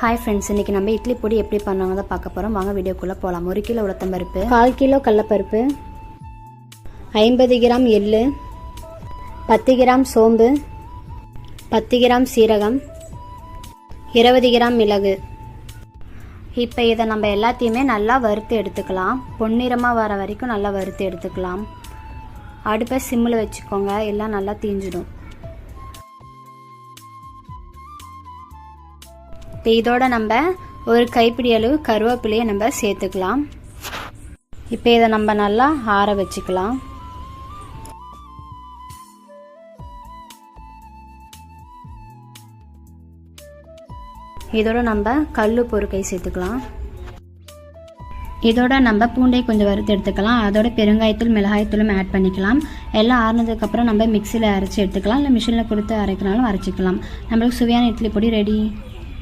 Hi friends, இன்றைக்கி நம்ம இட்லி பொடி எப்படி பண்ணாங்க தான் பார்க்க போகிறோம். வாங்க வீடியோக்குள்ளே போகலாம். 1 கிலோ உளுத்தம்பருப்பு, 1/4 கிலோ கடலப்பருப்பு, 50 கிராம் எள்ளு, 10 கிராம் சோம்பு, 10 கிராம் சீரகம், 20 கிராம் மிளகு. இப்போ இதை நம்ம எல்லாத்தையுமே நல்லா வறுத்து எடுத்துக்கலாம். பொன்னிறமாக வர வரைக்கும் நல்லா வறுத்து எடுத்துக்கலாம். அடுப்பை சிம்மில் வச்சுக்கோங்க, எல்லாம் நல்லா தீஞ்சிடும். இப்போ இதோட நம்ம ஒரு கைப்பிடி அளவு கருவேப்பிலையை நம்ம சேர்த்துக்கலாம். இப்போ இதை நம்ம நல்லா ஆற வச்சுக்கலாம். இதோட நம்ம கல்லுப்பு ஒரு கை சேர்த்துக்கலாம். இதோட நம்ம பூண்டை கொஞ்சம் வறுத்து எடுத்துக்கலாம். அதோட பெருங்காயத்தூள் மிளகாய்த்தூளும் ஆட் பண்ணிக்கலாம். எல்லாம் ஆறுனதுக்கப்புறம் நம்ம மிக்சியில் அரைச்சி எடுத்துக்கலாம். இல்லை மிஷினில் கொடுத்து அரைக்கினாலும் அரைச்சிக்கலாம். நம்மளுக்கு சுவையான இட்லி பொடி ரெடி.